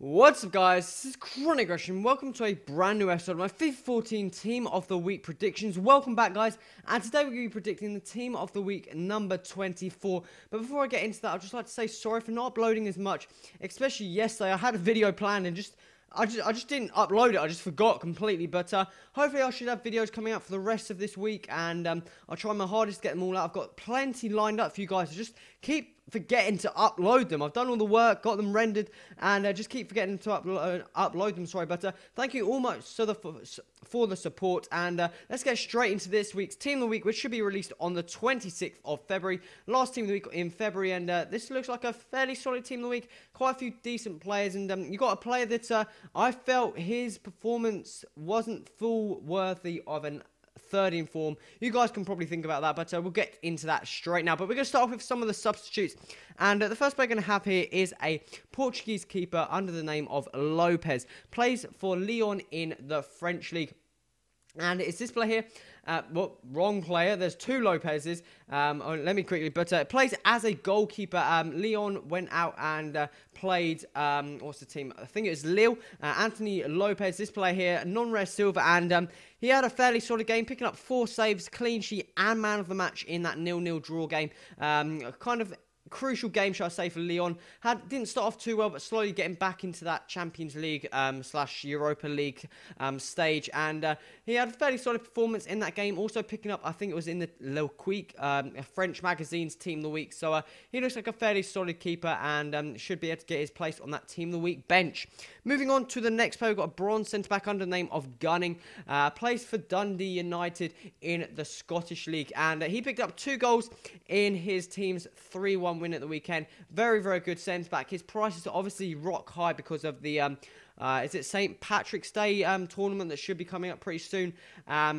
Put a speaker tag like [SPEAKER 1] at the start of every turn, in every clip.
[SPEAKER 1] What's up, guys? This is Chronic Aggression. Welcome to a brand new episode of my FIFA 14 Team of the Week predictions. Welcome back, guys. And today we're going to be predicting the Team of the Week number 24. But before I get into that, I'd just like to say sorry for not uploading as much, especially yesterday. I had a video planned and I just didn't upload it. I just forgot completely. But hopefully I should have videos coming out for the rest of this week, and I'll try my hardest to get them all out. I've got plenty lined up for you guys. So just keep forgetting to upload them. I've done all the work, got them rendered, and just keep forgetting to upload them. Sorry, but thank you all much for the support. And let's get straight into this week's Team of the Week, which should be released on the 26th of February. Last Team of the Week in February, and this looks like a fairly solid Team of the Week. Quite a few decent players, and you got a player that I felt his performance wasn't full worthy of an third in form. You guys can probably think about that, but we'll get into that straight now. But we're going to start off with some of the substitutes. And the first player we're going to have here is a Portuguese keeper under the name of Lopez. Plays for Lyon in the French League. And it's this player here. Well, wrong player. There's two Lopez's. Let me quickly. But plays as a goalkeeper. Lyon went out and played. What's the team? I think it was Lille. Anthony Lopez. This player here, non-rare silver, and he had a fairly solid game, picking up 4 saves, clean sheet, and man of the match in that 0-0 draw game. Kind of crucial game, shall I say, for Lyon. Didn't start off too well, but slowly getting back into that Champions League slash Europa League stage, and he had a fairly solid performance in that game. Also picking up, I think it was in the Le Quick, a French magazine's Team of the Week. So he looks like a fairly solid keeper, and should be able to get his place on that Team of the Week bench. Moving on to the next player, we've got a bronze centre back under the name of Gunning. Plays for Dundee United in the Scottish League, and he picked up 2 goals in his team's 3-1 win at the weekend. Very, very good centre back. His prices are obviously rock high because of the is it St. Patrick's Day tournament that should be coming up pretty soon.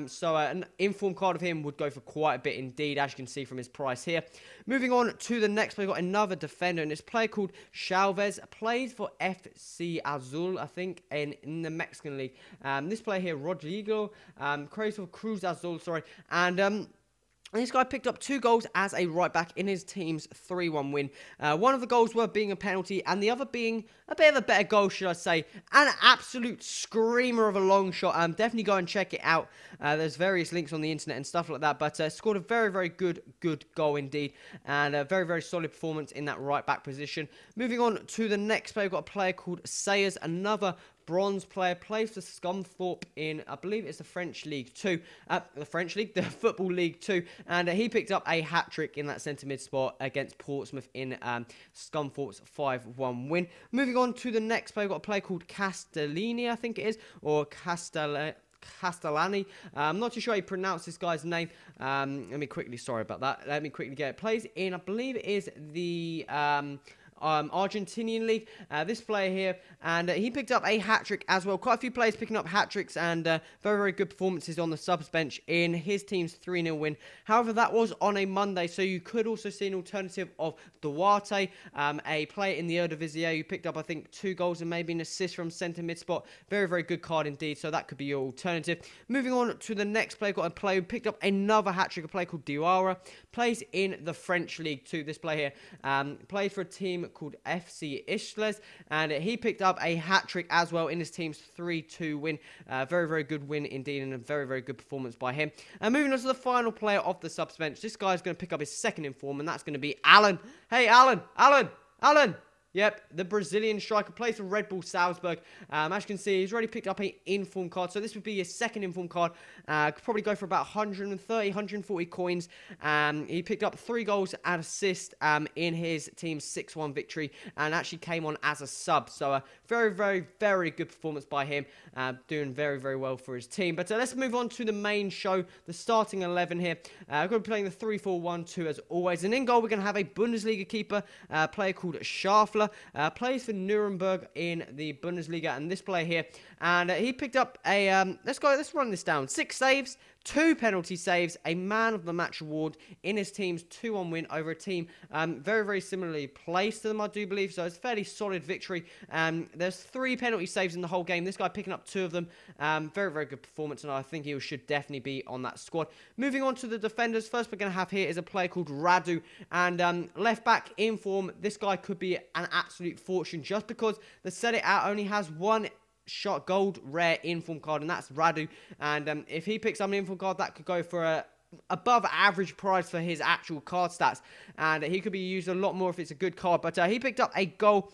[SPEAKER 1] So an inform card of him would go for quite a bit indeed, as you can see from his price here. Moving on to the next player, we've got another defender, and this player called Chavez. Plays for FC Azul, I think, in the Mexican League. This player here, Rodrigo, Cruz Azul, sorry, and this guy picked up 2 goals as a right-back in his team's 3-1 win. One of the goals were being a penalty, and the other being a bit of a better goal, should I say. An absolute screamer of a long shot. Definitely go and check it out. There's various links on the internet and stuff like that, but scored a very, very good goal indeed, and a very, very solid performance in that right-back position. Moving on to the next player, we've got a player called Sayers, another bronze player, plays for Scunthorpe in, I believe it's the French League 2. The Football League 2. And he picked up a hat-trick in that centre-mid spot against Portsmouth in Scunthorpe's 5-1 win. Moving on to the next player, we've got a player called Castellini, I think it is, or Castellani. I'm not too sure how you pronounce this guy's name. Let me quickly get it. Plays in, I believe it is the Argentinian League, this player here, and he picked up a hat-trick as well. Quite a few players picking up hat-tricks, and very, very good performances on the subs bench in his team's 3-0 win. However, that was on a Monday, so you could also see an alternative of Duarte, a player in the Eredivisie who picked up, I think, 2 goals and maybe an assist from centre mid spot. Very, very good card indeed, so that could be your alternative. Moving on to the next player, got a player who picked up another hat-trick, a player called Diawara, plays in the French League 2. This player here played for a team called FC Isles, and he picked up a hat-trick as well in his team's 3-2 win. Very, very good win indeed, and a very, very good performance by him. And moving on to the final player of the subs bench, this guy's going to pick up his second inform, and that's going to be Alan. Hey, Alan! Yep, the Brazilian striker, plays for Red Bull Salzburg. As you can see, he's already picked up an inform card, so this would be his second inform card. Could probably go for about 130, 140 coins. He picked up 3 goals and assists in his team's 6-1 victory, and actually came on as a sub. So very, very, very good performance by him, doing very, very well for his team. But let's move on to the main show, the starting 11 here. We're going to be playing the 3-4-1-2 as always, and in goal we're going to have a Bundesliga keeper, player called Schaffer. Plays for Nuremberg in the Bundesliga, and this player here, and he picked up a let's run this down. 6 saves, 2 penalty saves, a man of the match award in his team's 2-1 win over a team very, very similarly placed to them, I do believe. So it's a fairly solid victory. There's 3 penalty saves in the whole game. This guy picking up 2 of them. Very, very good performance, and I think he should definitely be on that squad. Moving on to the defenders, first we're going to have here is a player called Radu, and left back in form. This guy could be an absolute fortune just because the Set It Out only has 1 shot gold rare inform card, and that's Radu. And if he picks up an inform card, that could go for a above average price for his actual card stats, and he could be used a lot more if it's a good card. But he picked up a goal,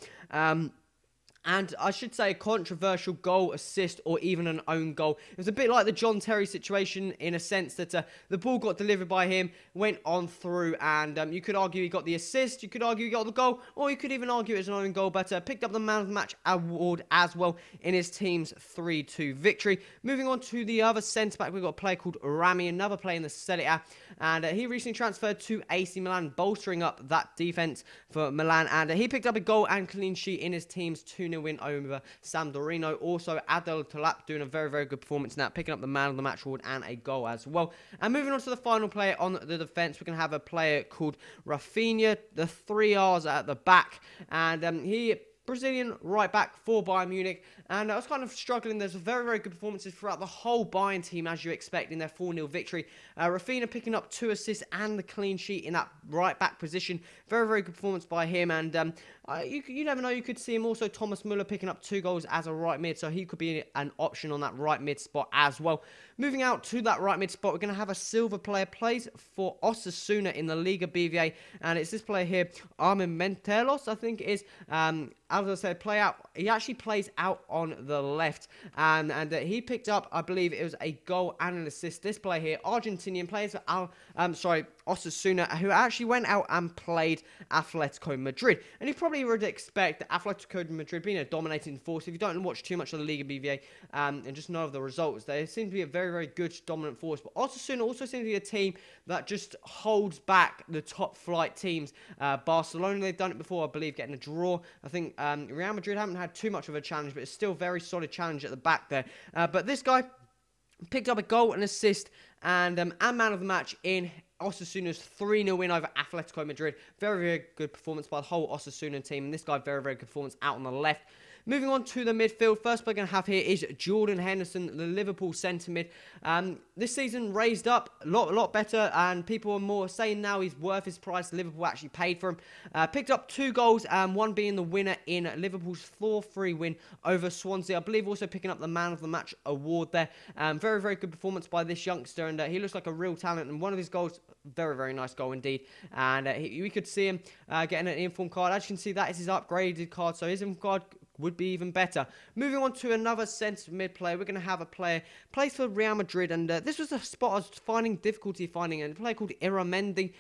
[SPEAKER 1] and I should say a controversial goal, assist, or even an own goal. It was a bit like the John Terry situation in a sense that the ball got delivered by him, went on through, and you could argue he got the assist, you could argue he got the goal, or you could even argue it was an own goal, but picked up the man of the match award as well in his team's 3-2 victory. Moving on to the other centre-back, we've got a player called Rami, another player in the Serie A, and he recently transferred to AC Milan, bolstering up that defence for Milan, and he picked up a goal and clean sheet in his team's 2-0 win over Sampdoria. Also, Adel Talap doing a very, very good performance in that, picking up the man of the match award and a goal as well. And moving on to the final player on the defence, we're going to have a player called Rafinha, the 3 R's at the back, and he Brazilian right back for Bayern Munich, and I was kind of struggling. There's very, very good performances throughout the whole Bayern team, as you expect, in their 4-0 victory. Rafinha picking up 2 assists and the clean sheet in that right back position. Very, very good performance by him, and you never know, you could see him also. Thomas Muller picking up 2 goals as a right mid, so he could be an option on that right mid spot as well. Moving out to that right mid spot, we're going to have a silver player, plays for Osasuna in the Liga BVA, and it's this player here, Armin Mentelos, I think it is. As I said, he actually plays out on the left, and he picked up, I believe it was a goal and an assist. This player here, Argentinian, plays for Osasuna, who actually went out and played Atletico Madrid. And you probably would expect that Atletico Madrid being a dominating force. If you don't watch too much of the Liga BVA and just know of the results, they seem to be a very, very good dominant force. But Osasuna also seems to be a team that just holds back the top flight teams. Barcelona, they've done it before, I believe, getting a draw. I think Real Madrid haven't had too much of a challenge, but it's still a very solid challenge at the back there. But this guy picked up a goal and assist and man of the match in Osasuna's 3-0 win over Atletico Madrid. Very, very good performance by the whole Osasuna team. And this guy, very, very good performance out on the left. Moving on to the midfield, first we're going to have here is Jordan Henderson, the Liverpool centre mid. This season raised up a lot better, and people are more saying now he's worth his price. Liverpool actually paid for him. Picked up 2 goals, one being the winner in Liverpool's 4-3 win over Swansea. I believe also picking up the man of the match award there. Very, very good performance by this youngster, and he looks like a real talent. And one of his goals, very, very nice goal indeed. And we could see him getting an inform card. As you can see, that is his upgraded card, so his inform card would be even better. Moving on to another centre mid player, we're going to have a player plays for Real Madrid, and this was a spot I was finding difficulty finding, a player called Iramendi,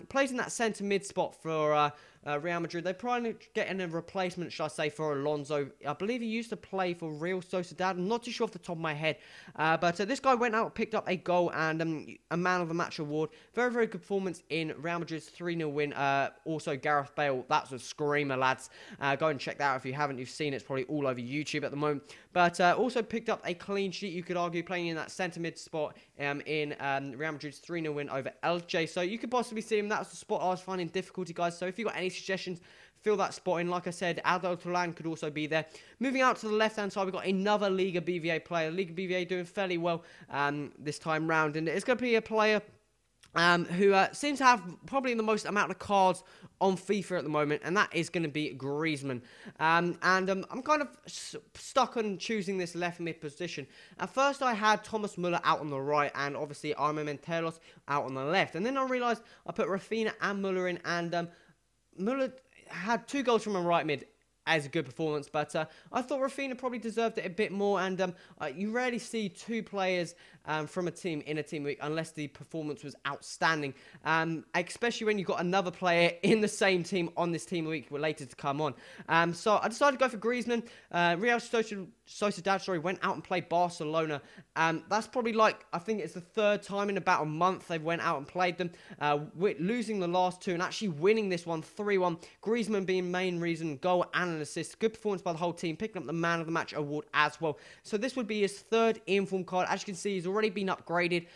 [SPEAKER 1] plays in that centre mid spot for Real Madrid. They're probably getting a replacement, shall I say, for Alonso. I believe he used to play for Real Sociedad. I'm not too sure off the top of my head. But this guy went out, picked up a goal and a man of the match award. Very, very good performance in Real Madrid's 3-0 win. Also, Gareth Bale. That's a screamer, lads. Go and check that out if you haven't. You've seen it. It's probably all over YouTube at the moment. But also picked up a clean sheet, you could argue, playing in that centre mid spot in Real Madrid's 3-0 win over Elche. So you could possibly see him. That's the spot I was finding difficulty, guys. So if you've got any suggestions, fill that spot in. Like I said, Adel Tulan could also be there. Moving out to the left-hand side, we've got another Liga BVA player. Liga BVA doing fairly well this time round. And it's going to be a player who seems to have probably the most amount of cards on FIFA at the moment, and that is going to be Griezmann. I'm kind of stuck on choosing this left mid position. At first, I had Thomas Muller out on the right, and obviously Armin Mentelos out on the left. And then I realised I put Rafinha and Muller in, and Muller had 2 goals from a right mid as a good performance, but I thought Rafinha probably deserved it a bit more, and you rarely see 2 players from a team in a team week unless the performance was outstanding, especially when you've got another player in the same team on this team week later to come on. So I decided to go for Griezmann. Real Sociedad, went out and played Barcelona. That's probably I think it's the 3rd time in about a month they've went out and played them, losing the last 2 and actually winning this one 3-1. Griezmann being main reason, goal and an assist. Good performance by the whole team, picking up the man of the match award as well. So this would be his 3rd inform card. As you can see, he's already been upgraded.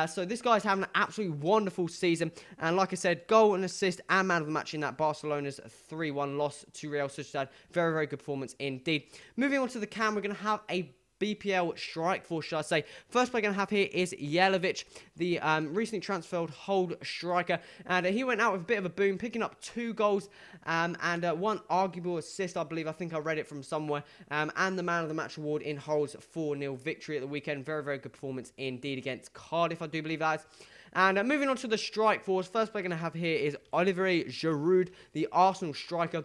[SPEAKER 1] So this guy's having an absolutely wonderful season. And like I said, goal and assist and man of the match in that Barcelona's 3-1 loss to Real Sociedad. Very, very good performance indeed. Moving on to the cam, we're going to have a BPL strike force, should I say. First player going to have here is Jelavic, the recently transferred hold striker, and he went out with a bit of a boom, picking up 2 goals and 1 arguable assist, I believe. I think I read it from somewhere, and the man of the match award in Hull's 4-0 victory at the weekend. Very, very good performance indeed against Cardiff, I do believe that is. And moving on to the strike force, first player going to have here is Olivier Giroud, the Arsenal striker.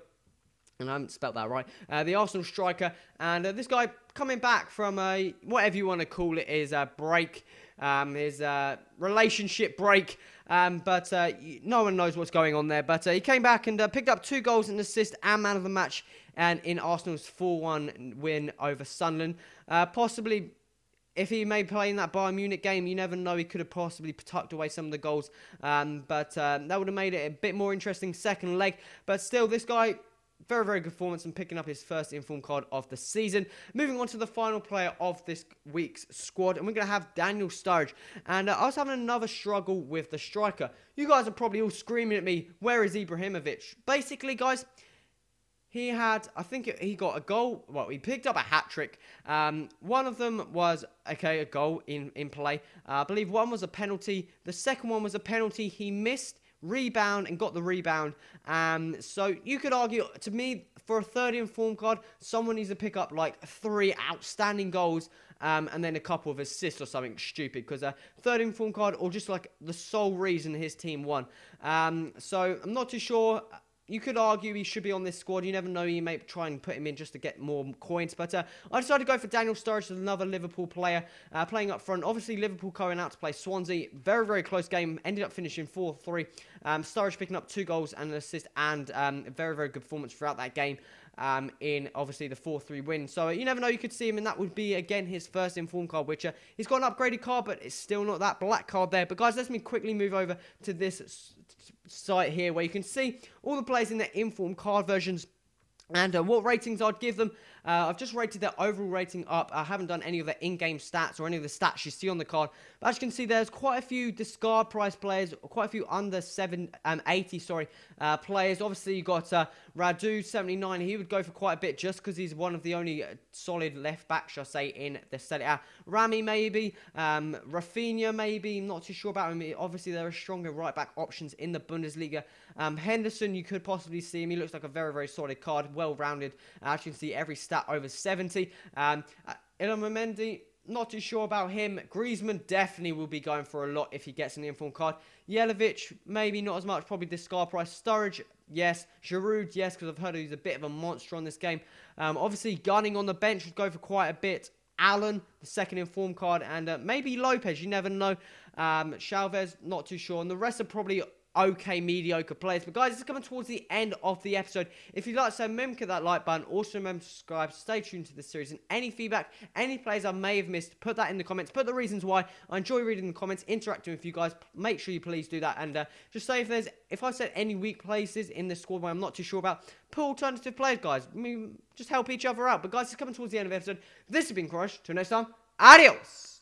[SPEAKER 1] And I haven't spelt that right. The Arsenal striker. And this guy coming back from a, whatever you want to call it, is a break. His relationship break. But no one knows what's going on there. But he came back and picked up 2 goals and assist and man of the match. And in Arsenal's 4-1 win over Sunderland. Possibly, if he may play in that Bayern Munich game, you never know. He could have possibly tucked away some of the goals. But that would have made it a bit more interesting second leg. But still, this guy, very, very good performance and picking up his first inform card of the season. Moving on to the final player of this week's squad, and we're going to have Daniel Sturridge. And I was having another struggle with the striker. You guys are probably all screaming at me, where is Ibrahimovic? Basically, guys, he had, I think he got a goal. Well, he picked up a hat-trick. One of them was, okay, a goal in play. I believe one was a penalty. The second one was a penalty he missed. Rebound and got the rebound. So you could argue, to me, for a third inform card, someone needs to pick up like 3 outstanding goals and then a couple of assists or something stupid, because a third inform card, or just like the sole reason his team won. So I'm not too sure. You could argue he should be on this squad. You never know. You may try and put him in just to get more coins. But I decided to go for Daniel Sturridge, another Liverpool player, playing up front. Obviously, Liverpool going out to play Swansea. Very, very close game. Ended up finishing 4-3. Sturridge picking up 2 goals and an assist, and a very, very good performance throughout that game. In obviously the 4-3 win. So you never know, you could see him, and that would be again his first inform card, which he's got an upgraded card, but it's still not that black card there. But guys, let me quickly move over to this site here where you can see all the players in their inform card versions and what ratings I'd give them. I've just rated their overall rating up. I haven't done any of their in-game stats or any of the stats you see on the card. But as you can see, there's quite a few discard price players, quite a few under 80 players. Obviously, you got Radu, 79. He would go for quite a bit just because he's one of the only solid left backs, shall I say, in the Serie A. Rami, maybe. Rafinha, maybe. Not too sure about him. Obviously, there are stronger right-back options in the Bundesliga. Henderson, you could possibly see him. He looks like a very, very solid card. Well-rounded. As you can see, every stat over 70. Ilham Mendy, not too sure about him. Griezmann definitely will be going for a lot if he gets an inform card. Jelavic, maybe not as much, probably discard price. Sturridge, yes. Giroud, yes, because I've heard he's a bit of a monster on this game. Obviously, Gunning on the bench would go for quite a bit. Allen, the second inform card, and maybe Lopez, you never know. Chavez, not too sure. And the rest are probably okay, mediocre players. But guys, it's coming towards the end of the episode. If you'd like to, remember to hit that like button. Also remember to subscribe. Stay tuned to this series. And any feedback, any players I may have missed, put that in the comments. Put the reasons why. I enjoy reading the comments, interacting with you guys. Make sure you please do that. And just say if I said any weak places in this squad where I'm not too sure about, put alternative players, guys. I mean, just help each other out. But guys, it's coming towards the end of the episode. This has been Crush. Till next time, adios.